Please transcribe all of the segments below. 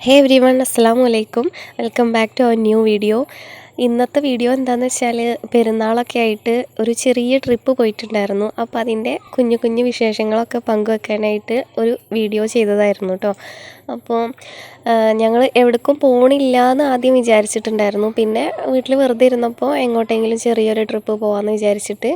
ഹേ every one അസ്സലാമു അലൈക്കും. Welcome back to our new video. ഇന്നത്തെ വീഡിയോ എന്താണെന്ന് വെച്ചാൽ പെരുന്നാളൊക്കെ ആയിട്ട് ഒരു ചെറിയ ട്രിപ്പ് പോയിട്ടുണ്ടായിരുന്നു. അപ്പോൾ അതിൻ്റെ കുഞ്ഞു കുഞ്ഞു വിശേഷങ്ങളൊക്കെ പങ്കുവെക്കാനായിട്ട് ഒരു വീഡിയോ ചെയ്തതായിരുന്നു കേട്ടോ. അപ്പോൾ ഞങ്ങൾ എവിടേക്കും പോകണില്ല എന്ന് ആദ്യം വിചാരിച്ചിട്ടുണ്ടായിരുന്നു. പിന്നെ വീട്ടിൽ വെറുതെ ഇരുന്നപ്പോൾ എങ്ങോട്ടെങ്കിലും ചെറിയൊരു ട്രിപ്പ് പോകാമെന്ന് വിചാരിച്ചിട്ട്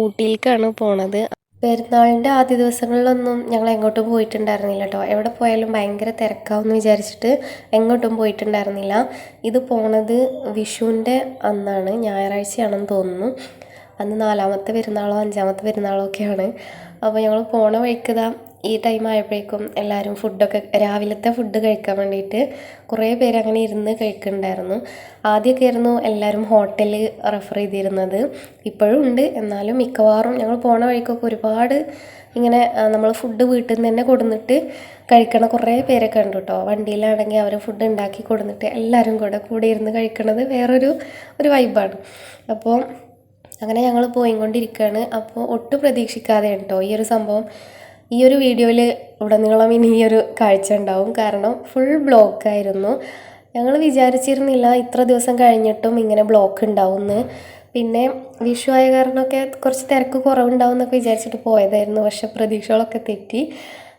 ഊട്ടിയിലേക്കാണ് പോണത്. പെരുന്നാളിൻ്റെ ആദ്യ ദിവസങ്ങളിലൊന്നും ഞങ്ങൾ എങ്ങോട്ടും പോയിട്ടുണ്ടായിരുന്നില്ല കേട്ടോ. എവിടെ പോയാലും ഭയങ്കര തിരക്കാവെന്ന് വിചാരിച്ചിട്ട് എങ്ങോട്ടും പോയിട്ടുണ്ടായിരുന്നില്ല. ഇത് പോണത് വിഷുവിൻ്റെ അന്നാണ്, ഞായറാഴ്ചയാണെന്ന് തോന്നുന്നു. അന്ന് 4ാമത്തെ പെരുന്നാളോ 5ാമത്തെ പെരുന്നാളോ ഒക്കെയാണ്. അപ്പോൾ ഞങ്ങൾ പോണ വഴിക്ക് ഈ ടൈം ആയപ്പോഴേക്കും എല്ലാവരും ഫുഡൊക്കെ രാവിലത്തെ ഫുഡ് കഴിക്കാൻ വേണ്ടിയിട്ട് കുറേ പേര് അങ്ങനെ ഇരുന്ന് കഴിക്കുന്നുണ്ടായിരുന്നു. ആദ്യമൊക്കെ ആയിരുന്നു എല്ലാവരും ഹോട്ടൽ റെഫർ ചെയ്തിരുന്നത്. ഇപ്പോഴും ഉണ്ട്, എന്നാലും മിക്കവാറും ഞങ്ങൾ പോണ വഴിക്കൊക്കെ ഒരുപാട് ഇങ്ങനെ നമ്മൾ ഫുഡ് വീട്ടിൽ നിന്ന് തന്നെ കൊടുന്നിട്ട് കഴിക്കണ കുറേ പേരൊക്കെ ഉണ്ട് കേട്ടോ. വണ്ടിയിലാണെങ്കിൽ അവർ ഫുഡ് ഉണ്ടാക്കി കൊടുന്നിട്ട് എല്ലാവരും കൂടെ ഇരുന്ന് കഴിക്കണത് വേറൊരു വൈബാണ്. അപ്പോൾ അങ്ങനെ ഞങ്ങൾ പോയിക്കൊണ്ടിരിക്കുകയാണ്. അപ്പോൾ ഒട്ടും പ്രതീക്ഷിക്കാതെ കേട്ടോ ഈ ഒരു സംഭവം. ഈ ഒരു വീഡിയോയിൽ ഉടനീളം ഇനി ഈ ഒരു കാഴ്ച ഉണ്ടാവും, കാരണം ഫുൾ ബ്ലോക്കായിരുന്നു. ഞങ്ങൾ വിചാരിച്ചിരുന്നില്ല ഇത്ര ദിവസം കഴിഞ്ഞിട്ടും ഇങ്ങനെ ബ്ലോക്ക് ഉണ്ടാവുമെന്ന്. പിന്നെ വിഷു ആയ കാരണമൊക്കെ കുറച്ച് തിരക്ക് കുറവുണ്ടാവും എന്നൊക്കെ വിചാരിച്ചിട്ട് പോയതായിരുന്നു. പക്ഷേ പ്രതീക്ഷകളൊക്കെ തെറ്റി.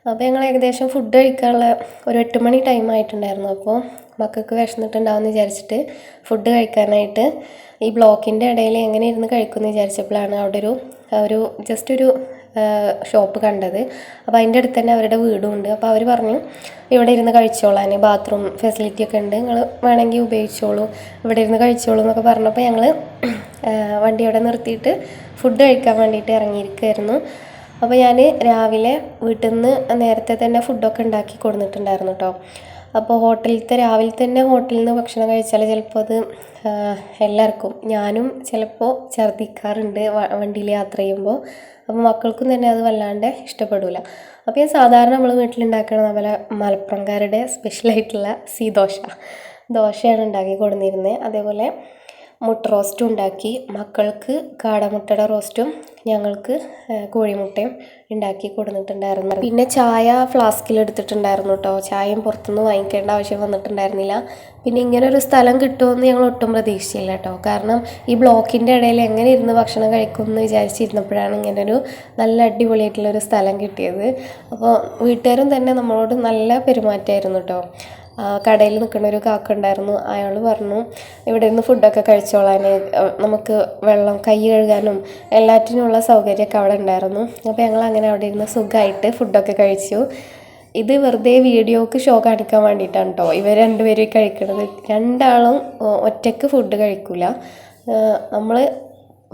അപ്പോൾ ഞങ്ങൾ ഏകദേശം ഫുഡ് കഴിക്കാനുള്ള ഒരു 8 മണി ടൈം ആയിട്ടുണ്ടായിരുന്നു. അപ്പോൾ മക്കൾക്ക് വിശന്നിട്ടുണ്ടാവുമെന്ന് വിചാരിച്ചിട്ട് ഫുഡ് കഴിക്കാനായിട്ട് ഈ ബ്ലോക്കിൻ്റെ ഇടയിൽ എങ്ങനെ ഇരുന്ന് കഴിക്കുമെന്ന് വിചാരിച്ചപ്പോഴാണ് അവിടെ ഒരു ജസ്റ്റ് ഒരു ഷോപ്പ് കണ്ടത്. അപ്പോൾ അതിൻ്റെ അടുത്ത് തന്നെ അവരുടെ വീടും ഉണ്ട്. അപ്പോൾ അവർ പറഞ്ഞു ഇവിടെ ഇരുന്ന് കഴിച്ചോളാൻ, ബാത്റൂം ഫെസിലിറ്റി ഒക്കെ ഉണ്ട്, നിങ്ങൾ വേണമെങ്കിൽ ഉപയോഗിച്ചോളൂ, ഇവിടെ ഇരുന്ന് കഴിച്ചോളൂ എന്നൊക്കെ പറഞ്ഞപ്പോൾ ഞങ്ങൾ വണ്ടി അവിടെ നിർത്തിയിട്ട് ഫുഡ് കഴിക്കാൻ വേണ്ടിയിട്ട് ഇറങ്ങിയിരിക്കുമായിരുന്നു. അപ്പോൾ ഞാൻ രാവിലെ വീട്ടിൽ നിന്ന് നേരത്തെ തന്നെ ഫുഡൊക്കെ ഉണ്ടാക്കി കൊടുത്തിട്ടുണ്ടായിരുന്നു കേട്ടോ. അപ്പോൾ രാവിലെ തന്നെ ഹോട്ടലിൽ നിന്ന് ഭക്ഷണം കഴിച്ചാൽ ചിലപ്പോൾ അത് എല്ലാവർക്കും, ഞാനും ചിലപ്പോൾ ഛർദ്ദിക്കാറുണ്ട് വണ്ടിയിൽ യാത്ര ചെയ്യുമ്പോൾ. അപ്പോൾ മക്കൾക്കും തന്നെ അത് വല്ലാണ്ട് ഇഷ്ടപ്പെടില്ല. അപ്പോൾ ഞാൻ സാധാരണ നമ്മൾ വീട്ടിലുണ്ടാക്കണ നമ്മളെ മലപ്പുറംകാരുടെ സ്പെഷ്യലായിട്ടുള്ള ദോശയാണ് ഉണ്ടാക്കി കൊടുത്തിരുന്നത്. അതേപോലെ മുട്ട റോസ്റ്റും ഉണ്ടാക്കി, മക്കൾക്ക് കാടമുട്ടയുടെ റോസ്റ്റും ഞങ്ങൾക്ക് കോഴിമുട്ടയും ഉണ്ടാക്കി കൊടുത്തിട്ടുണ്ടായിരുന്നു. പിന്നെ ചായ ഫ്ലാസ്കിൽ എടുത്തിട്ടുണ്ടായിരുന്നു കേട്ടോ. ചായയും പുറത്തുനിന്ന് വാങ്ങിക്കേണ്ട ആവശ്യം വന്നിട്ടുണ്ടായിരുന്നില്ല. പിന്നെ ഇങ്ങനെ ഒരു സ്ഥലം കിട്ടുമെന്ന് ഞങ്ങൾ ഒട്ടും പ്രതീക്ഷിച്ചില്ല കേട്ടോ. കാരണം ഈ ബ്ലോക്കിൻ്റെ ഇടയിൽ എങ്ങനെ ഇരുന്ന് ഭക്ഷണം കഴിക്കുമെന്ന് വിചാരിച്ചിരുന്നപ്പോഴാണ് ഇങ്ങനൊരു നല്ല അടിപൊളിയായിട്ടുള്ളൊരു സ്ഥലം കിട്ടിയത്. അപ്പോൾ വീട്ടുകാരും തന്നെ നമ്മളോട് നല്ല പെരുമാറ്റമായിരുന്നു കേട്ടോ. കടയിൽ നിൽക്കുന്ന ഒരു കാക്ക ഉണ്ടായിരുന്നു. അയാൾ പറഞ്ഞു ഇവിടെ നിന്ന് ഫുഡൊക്കെ കഴിച്ചോളാൻ, നമുക്ക് വെള്ളം കൈ കഴുകാനും എല്ലാറ്റിനുമുള്ള സൗകര്യമൊക്കെ അവിടെ ഉണ്ടായിരുന്നു. അപ്പോൾ ഞങ്ങൾ അങ്ങനെ അവിടെ ഇരുന്ന് സുഖമായിട്ട് ഫുഡൊക്കെ കഴിച്ചു. ഇത് വെറുതെ വീഡിയോക്ക് ഷോ കാണിക്കാൻ വേണ്ടിയിട്ടാണ് കേട്ടോ ഇവർ രണ്ടുപേരും കഴിക്കുന്നത്. രണ്ടാളും ഒറ്റയ്ക്ക് ഫുഡ് കഴിക്കില്ല, നമ്മൾ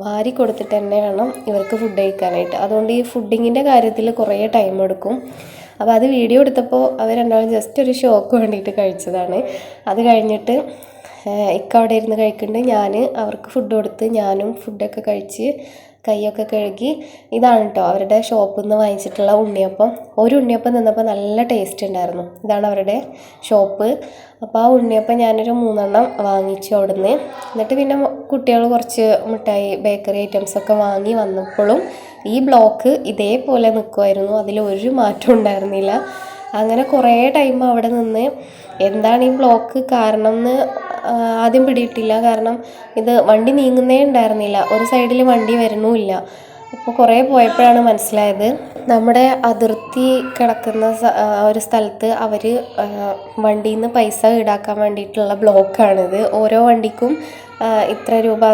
വാരി കൊടുത്തിട്ട് തന്നെ വേണം ഇവർക്ക് ഫുഡ് കഴിക്കാനായിട്ട്. അതുകൊണ്ട് ഈ ഫുഡിങ്ങിൻ്റെ കാര്യത്തിൽ കുറേ ടൈം എടുക്കും. അപ്പോൾ അത് വീഡിയോ എടുത്തപ്പോൾ അവർ രണ്ടാളും ജസ്റ്റ് ഒരു ഷോക്ക് വേണ്ടിയിട്ട് കഴിച്ചതാണ്. അത് കഴിഞ്ഞിട്ട് ഇക്ക അവിടെ ഇരുന്ന് കഴിക്കുന്നുണ്ട്, ഞാൻ അവർക്ക് ഫുഡ് കൊടുത്ത് ഞാനും ഫുഡൊക്കെ കഴിച്ച് കൈയൊക്കെ കഴുകി. ഇതാണ് കേട്ടോ അവരുടെ ഷോപ്പിൽ നിന്ന് വാങ്ങിച്ചിട്ടുള്ള ഉണ്ണിയപ്പം. ഒരു ഉണ്ണിയപ്പം നിന്നപ്പോൾ നല്ല ടേസ്റ്റ് ഉണ്ടായിരുന്നു. ഇതാണ് അവരുടെ ഷോപ്പ്. അപ്പോൾ ആ ഉണ്ണിയപ്പം ഞാനൊരു 3 വാങ്ങിച്ചു അവിടെ നിന്ന്. എന്നിട്ട് പിന്നെ കുട്ടികൾ കുറച്ച് മിഠായി ബേക്കറി ഐറ്റംസൊക്കെ വാങ്ങി വന്നപ്പോഴും ഈ ബ്ലോക്ക് ഇതേപോലെ നിൽക്കുമായിരുന്നു, അതിലൊരു മാറ്റം ഉണ്ടായിരുന്നില്ല. അങ്ങനെ കുറേ ടൈം അവിടെ നിന്ന് എന്താണ് ഈ ബ്ലോക്ക് കാരണം എന്ന് ആദ്യം പിടിയിട്ടില്ല. കാരണം ഇത് വണ്ടി നീങ്ങുന്നേ ഉണ്ടായിരുന്നില്ല, ഒരു സൈഡിൽ വണ്ടി വരണമില്ല. അപ്പോൾ കുറേ പോയപ്പോഴാണ് മനസ്സിലായത് നമ്മുടെ അതിർത്തി കിടക്കുന്ന ഒരു സ്ഥലത്ത് അവർ വണ്ടിയിൽ നിന്ന് പൈസ ഈടാക്കാൻ വേണ്ടിയിട്ടുള്ള ബ്ലോക്കാണിത്. ഓരോ വണ്ടിക്കും ഇത്ര രൂപ,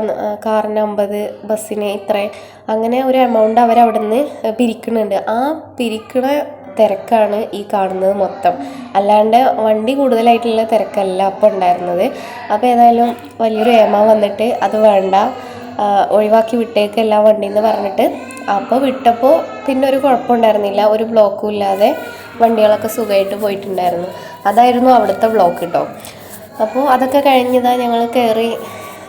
കാറിന് 50, ബസ്സിന് ഇത്ര, അങ്ങനെ ഒരു എമൗണ്ട് അവരവിടെ നിന്ന് പിരിക്കുന്നുണ്ട്. ആ പിരിക്കണ തിരക്കാണ് ഈ കാണുന്നത് മൊത്തം, അല്ലാണ്ട് വണ്ടി കൂടുതലായിട്ടുള്ള തിരക്കല്ല അപ്പോൾ ഉണ്ടായിരുന്നത്. അപ്പോൾ ഏതായാലും വലിയൊരു ഏമ വന്നിട്ട് അത് വേണ്ട, ഒഴിവാക്കി വിട്ടേക്ക് എല്ലാ വണ്ടിയെന്ന് പറഞ്ഞിട്ട്. അപ്പോൾ വിട്ടപ്പോൾ പിന്നെ ഒരു കുഴപ്പമുണ്ടായിരുന്നില്ല, ഒരു ബ്ലോക്കും ഇല്ലാതെ വണ്ടികളൊക്കെ സുഖമായിട്ട് പോയിട്ടുണ്ടായിരുന്നു. അതായിരുന്നു അവിടുത്തെ ബ്ലോക്ക് കേട്ടോ. അപ്പോൾ അതൊക്കെ കഴിഞ്ഞതാണ് ഞങ്ങൾ കയറി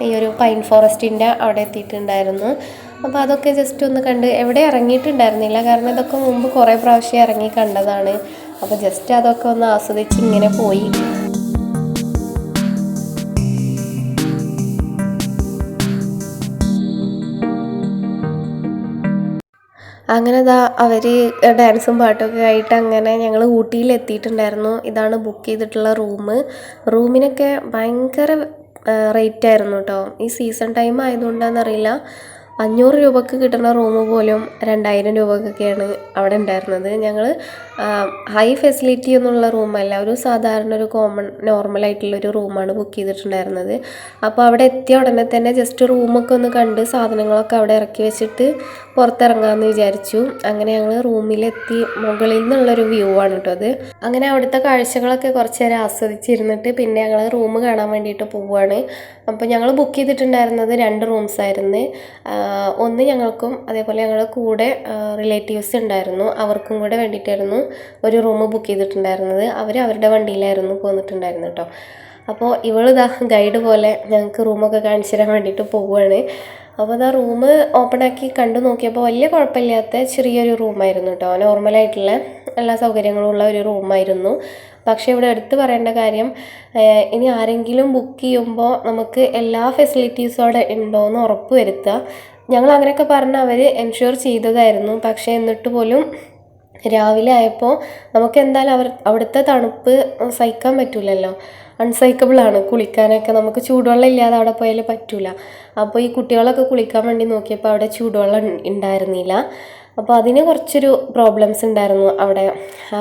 ഈ ഒരു പൈൻ ഫോറസ്റ്റിൻ്റെ അവിടെ എത്തിയിട്ടുണ്ടായിരുന്നു. അപ്പോൾ അതൊക്കെ ജസ്റ്റ് ഒന്ന് കണ്ട്, എവിടെ ഇറങ്ങിയിട്ടുണ്ടായിരുന്നില്ല, കാരണം ഇതൊക്കെ മുമ്പ് കുറേ പ്രാവശ്യം ഇറങ്ങി കണ്ടതാണ്. അപ്പോൾ ജസ്റ്റ് അതൊക്കെ ഒന്ന് ആസ്വദിച്ച് ഇങ്ങനെ പോയി. അങ്ങനെ അവർ ഡാൻസും പാട്ടൊക്കെ ആയിട്ട് അങ്ങനെ ഞങ്ങൾ ഊട്ടിയിൽ എത്തിയിട്ടുണ്ടായിരുന്നു. ഇതാണ് ബുക്ക് ചെയ്തിട്ടുള്ള റൂമിനൊക്കെ ഭയങ്കര റേറ്റായിരുന്നു കേട്ടോ. ഈ സീസൺ ടൈം ആയതുകൊണ്ടാണെന്നറിയില്ല, 500 രൂപക്ക് കിട്ടുന്ന റൂം പോലും 2000 രൂപക്കൊക്കെയാണ് അവിടെ ഉണ്ടായിരുന്നത്. ഞങ്ങൾ ഹൈ ഫെസിലിറ്റി ഒന്നുമുള്ള റൂമല്ല, ഒരു സാധാരണ ഒരു നോർമലായിട്ടുള്ളൊരു റൂമാണ് ബുക്ക് ചെയ്തിട്ടുണ്ടായിരുന്നത്. അപ്പോൾ അവിടെ എത്തിയ ഉടനെ തന്നെ ജസ്റ്റ് റൂമൊക്കെ ഒന്ന് കണ്ട് സാധനങ്ങളൊക്കെ അവിടെ ഇറക്കി വെച്ചിട്ട് പുറത്തിറങ്ങാമെന്ന് വിചാരിച്ചു. അങ്ങനെ ഞങ്ങൾ റൂമിലെത്തി. മുകളിൽ നിന്നുള്ളൊരു വ്യൂ ആണ് കേട്ടോ അത്. അങ്ങനെ അവിടുത്തെ കാഴ്ചകളൊക്കെ കുറച്ച് നേരം ആസ്വദിച്ചിരുന്നിട്ട് പിന്നെ ഞങ്ങൾ റൂം കാണാൻ വേണ്ടിയിട്ട് പോവുകയാണ്. അപ്പോൾ ഞങ്ങൾ ബുക്ക് ചെയ്തിട്ടുണ്ടായിരുന്നത് 2 റൂംസായിരുന്നു. ഒന്ന് ഞങ്ങൾക്കും അതേപോലെ ഞങ്ങളുടെ കൂടെ റിലേറ്റീവ്സ് ഉണ്ടായിരുന്നു, അവർക്കും കൂടെ വേണ്ടിയിട്ടായിരുന്നു ഒരു റൂം ബുക്ക് ചെയ്തിട്ടുണ്ടായിരുന്നത്. അവരുടെ വണ്ടിയിലായിരുന്നു പോന്നിട്ടുണ്ടായിരുന്നു കേട്ടോ. അപ്പോൾ ഇവളിതാ ഗൈഡ് പോലെ ഞങ്ങൾക്ക് റൂമൊക്കെ കാണിച്ചു തരാൻ വേണ്ടിയിട്ട് പോവുകയാണ്. അപ്പോൾ അതാ റൂം ഓപ്പണാക്കി കണ്ടു നോക്കിയപ്പോൾ വലിയ കുഴപ്പമില്ലാത്ത ചെറിയൊരു റൂമായിരുന്നു കേട്ടോ. നോർമലായിട്ടുള്ള എല്ലാ സൗകര്യങ്ങളും ഉള്ള ഒരു റൂമായിരുന്നു. പക്ഷേ ഇവിടെ എടുത്ത് പറയേണ്ട കാര്യം, ഇനി ആരെങ്കിലും ബുക്ക് ചെയ്യുമ്പോൾ നമുക്ക് എല്ലാ ഫെസിലിറ്റീസും അവിടെ ഉണ്ടോ എന്ന് ഉറപ്പ് വരുത്തുക. ഞങ്ങൾ അങ്ങനെയൊക്കെ പറഞ്ഞ് അവർ എൻഷുർ ചെയ്തതായിരുന്നു. പക്ഷേ എന്നിട്ട് പോലും രാവിലെ ആയപ്പോൾ നമുക്ക് എന്തായാലും അവിടുത്തെ തണുപ്പ് സഹിക്കാൻ പറ്റില്ലല്ലോ, അൺസൈക്കബിളാണ്. കുളിക്കാനൊക്കെ നമുക്ക് ചൂടുവെള്ളം ഇല്ലാതെ അവിടെ പോയാൽ പറ്റില്ല. അപ്പോൾ ഈ കുട്ടികളൊക്കെ കുളിക്കാൻ വേണ്ടി നോക്കിയപ്പോൾ അവിടെ ചൂടുവെള്ളം ഉണ്ടായിരുന്നില്ല. അപ്പോൾ അതിന് കുറച്ചൊരു പ്രോബ്ലംസ് ഉണ്ടായിരുന്നു. അവിടെ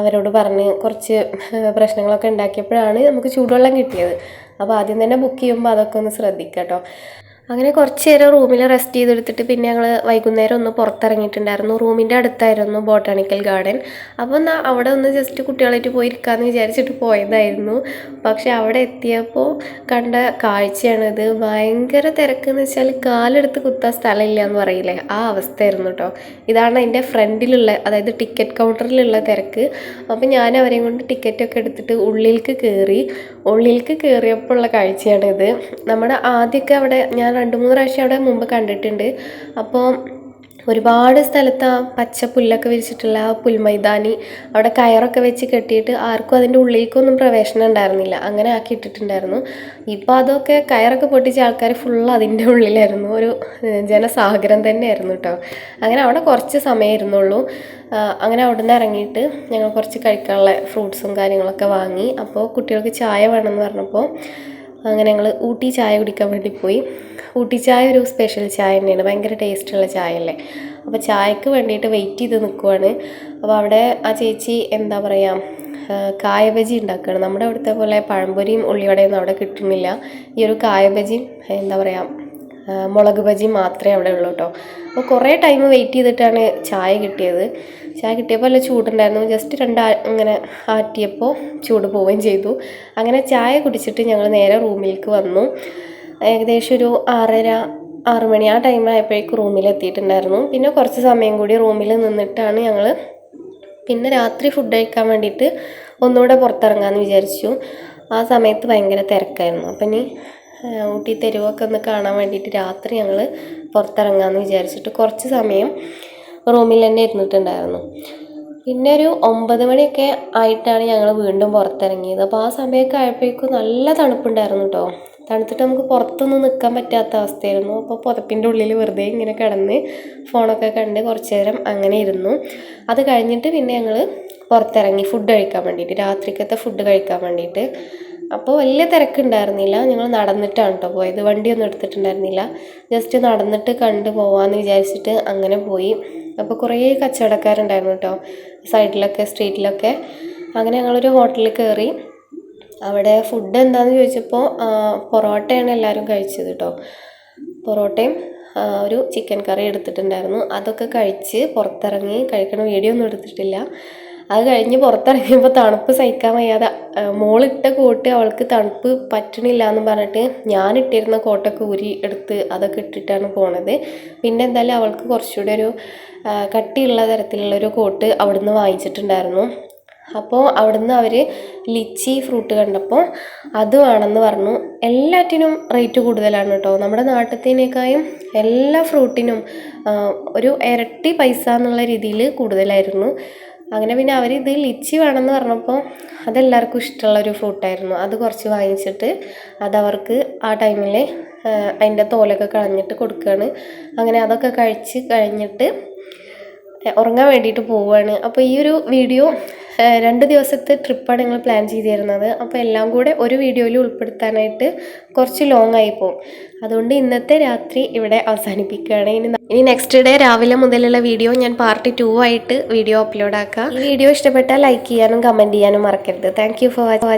അവരോട് പറഞ്ഞ് കുറച്ച് പ്രശ്നങ്ങളൊക്കെ ഉണ്ടാക്കിയപ്പോഴാണ് നമുക്ക് ചൂടുവെള്ളം കിട്ടിയത്. അപ്പോൾ ആദ്യം തന്നെ ബുക്ക് ചെയ്യുമ്പോൾ അതൊക്കെ ഒന്ന് ശ്രദ്ധിക്കുക കേട്ടോ. അങ്ങനെ കുറച്ച് നേരം റൂമിൽ റെസ്റ്റ് ചെയ്തെടുത്തിട്ട് പിന്നെ ഞങ്ങൾ വൈകുന്നേരം ഒന്ന് പുറത്തിറങ്ങിയിട്ടുണ്ടായിരുന്നു. റൂമിൻ്റെ അടുത്തായിരുന്നു ബോട്ടാണിക്കൽ ഗാർഡൻ. അപ്പോൾ എന്നാൽ അവിടെ ഒന്ന് ജസ്റ്റ് കുട്ടികളായിട്ട് പോയി ഇരിക്കാമെന്ന് വിചാരിച്ചിട്ട് പോയതായിരുന്നു. പക്ഷേ അവിടെ എത്തിയപ്പോൾ കണ്ട കാഴ്ചയാണിത്. ഭയങ്കര തിരക്കെന്ന് വെച്ചാൽ കാലെടുത്ത് കുത്താൻ സ്ഥലമില്ല എന്ന് പറയില്ലേ, ആ അവസ്ഥയായിരുന്നു കേട്ടോ. ഇതാണ് അതിൻ്റെ ഫ്രണ്ടിലുള്ള, അതായത് ടിക്കറ്റ് കൗണ്ടറിലുള്ള തിരക്ക്. അപ്പോൾ ഞാൻ അവരെയും കൊണ്ട് ടിക്കറ്റൊക്കെ എടുത്തിട്ട് ഉള്ളിലേക്ക് കയറിയപ്പോൾ ഉള്ള കാഴ്ചയാണിത്. നമ്മുടെ ആദ്യമൊക്കെ അവിടെ ഞാൻ 2-3 പ്രാവശ്യം അവിടെ മുമ്പ് കണ്ടിട്ടുണ്ട്. അപ്പോൾ ഒരുപാട് സ്ഥലത്ത് ആ പച്ച പുല്ലൊക്കെ വിരിച്ചിട്ടുള്ള ആ പുൽമൈതാനി അവിടെ കയറൊക്കെ വെച്ച് കെട്ടിയിട്ട് ആർക്കും അതിൻ്റെ ഉള്ളിലേക്കൊന്നും പ്രവേശനം ഉണ്ടായിരുന്നില്ല, അങ്ങനെ ആക്കി ഇട്ടിട്ടുണ്ടായിരുന്നു. ഇപ്പോൾ അതൊക്കെ കയറൊക്കെ പൊട്ടിച്ച ആൾക്കാർ ഫുള്ള് അതിൻ്റെ ഉള്ളിലായിരുന്നു. ഒരു ജനസാഗരം തന്നെയായിരുന്നു കേട്ടോ. അങ്ങനെ അവിടെ കുറച്ച് സമയം ഇരുന്നുള്ളൂ. അങ്ങനെ അവിടെ നിന്ന് ഇറങ്ങിയിട്ട് ഞങ്ങൾ കുറച്ച് കഴിക്കാനുള്ള ഫ്രൂട്ട്സും കാര്യങ്ങളൊക്കെ വാങ്ങി. അപ്പോൾ കുട്ടികൾക്ക് ചായ വേണമെന്ന് പറഞ്ഞപ്പോൾ അങ്ങനെ ഞങ്ങൾ ഊട്ടി ചായ കുടിക്കാൻ വേണ്ടി പോയി. ഊട്ടി ചായ ഒരു സ്പെഷ്യൽ ചായ തന്നെയാണ്, ഭയങ്കര ടേസ്റ്റുള്ള ചായ അല്ലേ. അപ്പോൾ ചായക്ക് വേണ്ടിയിട്ട് വെയിറ്റ് ചെയ്ത് നിൽക്കുവാണ്. അപ്പോൾ അവിടെ ആ ചേച്ചി എന്താ പറയുക, കായ ബജി ഉണ്ടാക്കുകയാണ്. നമ്മുടെ അവിടുത്തെ പോലെ പഴംപൊരിയും ഉള്ളിവടയൊന്നും അവിടെ കിട്ടുന്നില്ല. ഈ ഒരു കായ ബജിയും എന്താ പറയുക മുളക് ബജി മാത്രമേ അവിടെ ഉള്ളൂ കേട്ടോ. അപ്പോൾ കുറേ ടൈം വെയിറ്റ് ചെയ്തിട്ടാണ് ചായ കിട്ടിയത്. ചായ കിട്ടിയപ്പോൾ നല്ല ചൂടുണ്ടായിരുന്നു. ജസ്റ്റ് ഇങ്ങനെ ആറ്റിയപ്പോൾ ചൂട് പോവുകയും ചെയ്തു. അങ്ങനെ ചായ കുടിച്ചിട്ട് ഞങ്ങൾ നേരെ റൂമിലേക്ക് വന്നു. ഏകദേശം ഒരു 6 മണി ആ ടൈം ആയപ്പോഴേക്കും റൂമിലെത്തിയിട്ടുണ്ടായിരുന്നു. പിന്നെ കുറച്ച് സമയം കൂടി റൂമിൽ നിന്നിട്ടാണ് ഞങ്ങൾ പിന്നെ രാത്രി ഫുഡ് കഴിക്കാൻ വേണ്ടിയിട്ട് ഒന്നുകൂടെ പുറത്തിറങ്ങാമെന്ന് വിചാരിച്ചു. ആ സമയത്ത് ഭയങ്കര തിരക്കായിരുന്നു. അപ്പം ഇനി ഊട്ടി തെരുവൊക്കെ ഒന്ന് കാണാൻ വേണ്ടിയിട്ട് രാത്രി ഞങ്ങൾ പുറത്തിറങ്ങാമെന്ന് വിചാരിച്ചിട്ട് കുറച്ച് സമയം റൂമിൽ തന്നെ ഇരുന്നിട്ടുണ്ടായിരുന്നു. പിന്നെ ഒരു 9 മണിയൊക്കെ ആയിട്ടാണ് ഞങ്ങൾ വീണ്ടും പുറത്തിറങ്ങിയത്. അപ്പോൾ ആ സമയമൊക്കെ ആയപ്പോഴേക്കും നല്ല തണുപ്പുണ്ടായിരുന്നു കേട്ടോ. തണുത്തിട്ട് നമുക്ക് പുറത്തൊന്നും നിൽക്കാൻ പറ്റാത്ത അവസ്ഥയായിരുന്നു. അപ്പോൾ പുതപ്പിൻ്റെ ഉള്ളിൽ വെറുതെ ഇങ്ങനെ കിടന്ന് ഫോണൊക്കെ കണ്ട് കുറച്ച് നേരം അങ്ങനെ ഇരുന്നു. അത് കഴിഞ്ഞിട്ട് പിന്നെ ഞങ്ങൾ പുറത്തിറങ്ങി ഫുഡ് കഴിക്കാൻ വേണ്ടിയിട്ട്, രാത്രിക്കത്തെ ഫുഡ് കഴിക്കാൻ വേണ്ടിയിട്ട്. അപ്പോൾ വലിയ തിരക്കുണ്ടായിരുന്നില്ല. ഞങ്ങൾ നടന്നിട്ടാണ് കേട്ടോ പോയത്, വണ്ടിയൊന്നും എടുത്തിട്ടുണ്ടായിരുന്നില്ല. ജസ്റ്റ് നടന്നിട്ട് കണ്ടു പോവാമെന്ന് വിചാരിച്ചിട്ട് അങ്ങനെ പോയി. അപ്പോൾ കുറേ കച്ചവടക്കാരുണ്ടായിരുന്നു കേട്ടോ സൈഡിലൊക്കെ, സ്ട്രീറ്റിലൊക്കെ. അങ്ങനെ ഞങ്ങളൊരു ഹോട്ടലിൽ കയറി. അവിടെ ഫുഡ് എന്താണെന്ന് ചോദിച്ചപ്പോൾ പൊറോട്ടയാണ് എല്ലാവരും കഴിച്ചത് കേട്ടോ. പൊറോട്ടയും ഒരു ചിക്കൻ കറി എടുത്തിട്ടുണ്ടായിരുന്നു. അതൊക്കെ കഴിച്ച് പുറത്തിറങ്ങി. കഴിക്കണ വീഡിയോ ഒന്നും എടുത്തിട്ടില്ല. അത് കഴിഞ്ഞ് പുറത്തിറങ്ങിയപ്പോൾ തണുപ്പ് സഹിക്കാൻ വയ്യാതെ മോളിട്ട കോട്ട് അവൾക്ക് തണുപ്പ് പറ്റണില്ല എന്ന് പറഞ്ഞിട്ട് ഞാനിട്ടിരുന്ന കോട്ടൊക്കെ ഊരി എടുത്ത് അതൊക്കെ ഇട്ടിട്ടാണ് പോണത്. പിന്നെ എന്തായാലും അവൾക്ക് കുറച്ചുകൂടെ ഒരു കട്ടിയുള്ള തരത്തിലുള്ളൊരു കോട്ട് അവിടുന്ന് വാങ്ങിച്ചിട്ടുണ്ടായിരുന്നു. അപ്പോൾ അവിടുന്ന് അവർ ലിച്ചി ഫ്രൂട്ട് കണ്ടപ്പോൾ അത് വേണമെന്ന് പറഞ്ഞു. എല്ലാറ്റിനും റേറ്റ് കൂടുതലാണ് കേട്ടോ. നമ്മുടെ നാട്ടിലത്തേക്കാളും എല്ലാ ഫ്രൂട്ടിനും ഒരു ഇരട്ടി പൈസ എന്നുള്ള രീതിയിൽ കൂടുതലായിരുന്നു. അങ്ങനെ പിന്നെ അവരിത് ലിച്ചി വേണമെന്ന് പറഞ്ഞപ്പോൾ അതെല്ലാവർക്കും ഇഷ്ടമുള്ളൊരു ഫ്രൂട്ടായിരുന്നു. അത് കുറച്ച് വാങ്ങിച്ചിട്ട് അതവർക്ക് ആ ടൈമിൽ അതിൻ്റെ തോലൊക്കെ കളഞ്ഞിട്ട് കൊടുക്കുകയാണ്. അങ്ങനെ അതൊക്കെ കഴിച്ച് കഴിഞ്ഞിട്ട് ഉറങ്ങാൻ വേണ്ടിയിട്ട് പോവുകയാണ്. അപ്പോൾ ഈ ഒരു വീഡിയോ 2 ദിവസത്തെ ട്രിപ്പാണ് ഞങ്ങൾ പ്ലാൻ ചെയ്തിരുന്നത്. അപ്പോൾ എല്ലാം കൂടെ ഒരു വീഡിയോയിൽ ഉൾപ്പെടുത്താനായിട്ട് കുറച്ച് ലോങ് ആയി പോകും. അതുകൊണ്ട് ഇന്നത്തെ രാത്രി ഇവിടെ അവസാനിപ്പിക്കുകയാണ്. ഇനി നെക്സ്റ്റ് ഡേ രാവിലെ മുതലുള്ള വീഡിയോ ഞാൻ പാർട്ട് 2 ആയിട്ട് വീഡിയോ അപ്ലോഡ് ആക്കാം. ഈ വീഡിയോ ഇഷ്ടപ്പെട്ടാൽ ലൈക്ക് ചെയ്യാനും കമൻറ്റ് ചെയ്യാനും മറക്കരുത്. Thank you for watching.